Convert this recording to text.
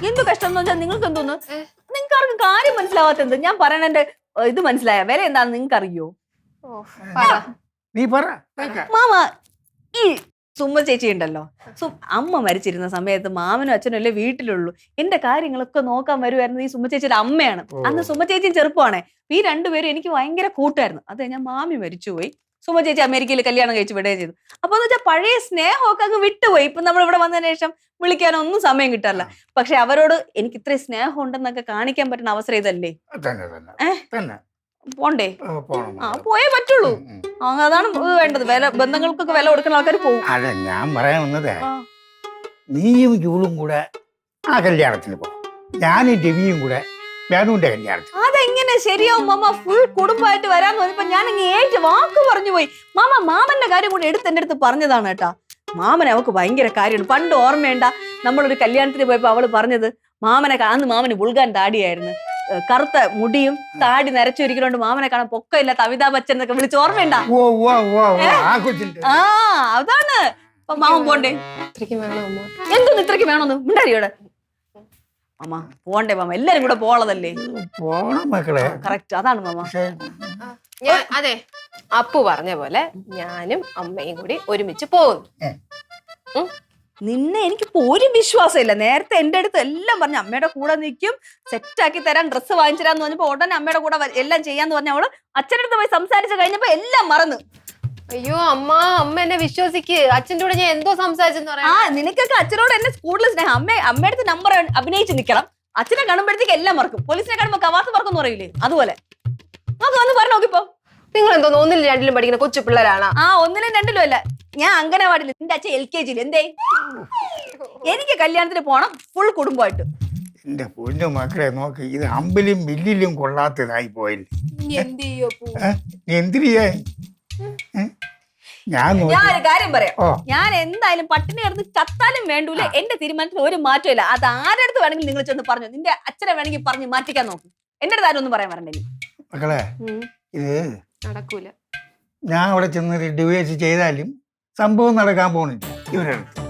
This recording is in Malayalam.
എന്ത് കഷ്ടം എന്ന് വെച്ചാൽ നിങ്ങൾക്ക് എന്തോന്ന്? നിങ്ങൾക്ക് ആർക്കും കാര്യം മനസ്സിലാവാത്തത്? ഞാൻ പറയണ ഇത് മനസ്സിലായ വില എന്താണെന്ന് നിങ്ങൾക്ക് അറിയോ? നീ പറ. മാമ, ഈ സുമ ചേച്ചി ഉണ്ടല്ലോ, അമ്മ മരിച്ചിരുന്ന സമയത്ത് മാമനും അച്ഛനും അല്ലേ വീട്ടിലുള്ളൂ. എന്റെ കാര്യങ്ങളൊക്കെ നോക്കാൻ വരുമായിരുന്നു ഈ സുമ ചേച്ചിയുടെ അമ്മയാണ്. അന്ന് സുമ ചേച്ചിയും ചെറുപ്പമാണേ. ഈ രണ്ടുപേരും എനിക്ക് ഭയങ്കര കൂട്ടായിരുന്നു. അതെ, ഞാൻ മാമി മരിച്ചുപോയി, സുമ ചേച്ചി അമേരിക്കയിൽ കല്യാണം കഴിച്ച് വിടുകയും ചെയ്തു. അപ്പൊ എന്ന് വെച്ചാൽ പഴയ സ്നേഹമൊക്കെ അങ്ങ് വിട്ടുപോയി. ഇപ്പൊ നമ്മൾ ഇവിടെ വന്നതിന് ശേഷം വിളിക്കാനൊന്നും സമയം കിട്ടാറില്ല. പക്ഷെ അവരോട് എനിക്ക് ഇത്രയും സ്നേഹം ഉണ്ടെന്നൊക്കെ കാണിക്കാൻ പറ്റുന്ന അവസരം ഇതല്ലേ? പോണ്ടേ? പോയേ പറ്റുള്ളൂ. അതാണ് വേണ്ടത്. ബന്ധങ്ങൾക്കൊക്കെ വില കൊടുക്കുന്ന ആൾക്കാർ പോകും. അതെ, ഞാൻ പറയാൻ വന്നത് നീയും ജൂളും കൂടെ ആ കല്യാണത്തിന് പോകും, ഞാനും രവിയും കൂടെ വേണുവിന്റെ കല്യാണത്തിന്. അതെങ്ങനെ ശരിയാവും മാമ? ഫുൾ കുടുംബമായിട്ട് വരാന്ന് പറഞ്ഞപ്പോ ഞാൻ അങ്ങ് ഏറ്റ് വാക്ക് പറഞ്ഞു പോയി. മാമന്റെ കാര്യം കൂടെ എന്റെ അടുത്ത് പറഞ്ഞതാണ് കേട്ടാ. മാമനെ അവക്ക് ഭയങ്കര കാര്യമാണ്. പണ്ട് ഓർമ്മയുണ്ട, നമ്മളൊരു കല്യാണത്തിന് പോയപ്പോ അവള് പറഞ്ഞത് മാമനെ അന്ന് മാമന് ബുൾഗാൻ താടിയായിരുന്നു, കറുത്ത മുടിയും താടി നരച്ചൊരിക്കലുണ്ട്, മാമനെ കാണാൻ പൊക്കമില്ലാത്ത അമിതാഭ് ബച്ചൻ എന്നൊക്കെ വിളിച്ച് ഓർമ്മയുണ്ട? ആ അതാണ്. അപ്പൊ മാമൻ പോണ്ടേ? എന്തൊന്നും ഇത്രയ്ക്ക് വേണോന്ന് മിണ്ടാരിയോടെ? മാമ പോണ്ടേ മാമ? എല്ലാരും കൂടെ പോളതല്ലേ? കറക്റ്റ്, അതാണ് മാമ. അതെ, അപ്പു പറഞ്ഞ പോലെ ഞാനും അമ്മയും കൂടി ഒരുമിച്ച് പോകുന്നു. നിന്നെ എനിക്കിപ്പോ ഒരു വിശ്വാസമില്ല. നേരത്തെ എന്റെ അടുത്ത് എല്ലാം പറഞ്ഞു അമ്മയുടെ കൂടെ നിൽക്കും, സെറ്റാക്കി തരാൻ, ഡ്രസ്സ് വാങ്ങിച്ചു തരാന്ന് പറഞ്ഞപ്പോ ഉടനെ അമ്മയുടെ കൂടെ എല്ലാം ചെയ്യാന്ന് പറഞ്ഞ അവള് അച്ഛനടുത്ത് പോയി സംസാരിച്ചു കഴിഞ്ഞപ്പോ എല്ലാം മറന്നു. അയ്യോ അമ്മ എന്നെ വിശ്വസിക്ക്. അച്ഛൻ്റെ കൂടെ ഞാൻ എന്തോ സംസാരിച്ചെന്ന് പറയാം. നിനക്കൊക്കെ അച്ഛനോട് എന്നെ കൂടുതൽ സ്നേഹം. അമ്മയുടെ അടുത്ത് നമ്പർ അഭിനയിച്ച് നിൽക്കണം. അച്ഛനെ കാണുമ്പോഴത്തേക്ക് എല്ലാം മറക്കും. പോലീസിനെ കാണുമ്പോ കവാത്ത് മറക്കും പറയില്ലേ, അതുപോലെ. നമുക്ക് വന്ന് പറഞ്ഞു നോക്കിപ്പോ. നിങ്ങൾ എന്തോന്ന് ഒന്നിലും രണ്ടിലും പഠിക്കുന്ന കൊച്ചു പിള്ളേരാണ്. ഒന്നിലും രണ്ടിലും അല്ല, ഞാൻ അംഗനവാടിയിൽ, നിന്റെ അച്ഛൻ LKG എന്തേ? എനിക്ക് കല്യാണത്തിന് പോണം ഫുൾ കുടുംബമായിട്ട്. എന്റെ പൊന്നു മക്കളെ നോക്ക്, ഇത് അമ്പലും ബില്ലിലും കൊള്ളാത്തതായി പോയില്ലേ. എന്തിരിയാ? ഞാൻ ഒരു കാര്യം പറയാം. ഞാൻ എന്തായാലും പട്ടിണി കിടന്ന് ചത്താലും വേണ്ടൂല. എന്റെ തീരുമാനത്തിൽ ഒരു മാറ്റമില്ല. അത് ആരുടെ അടുത്ത് വേണമെങ്കിലും നിങ്ങൾ ചെന്ന് പറഞ്ഞു, നിന്റെ അച്ഛനെ വേണമെങ്കിൽ പറഞ്ഞ് മാറ്റിക്കാൻ നോക്കും. എന്റെ അടുത്ത് ആരും ഒന്നും പറയാൻ വരണ്ടേ മക്കളെ. ഇത് നടക്കൂല. ഞാൻ അവിടെ ചെന്ന് ഡിവൈസ് ചെയ്താലും സംഭവം നടക്കാൻ പോണില്ല ഇവരുടെ അടുത്ത്.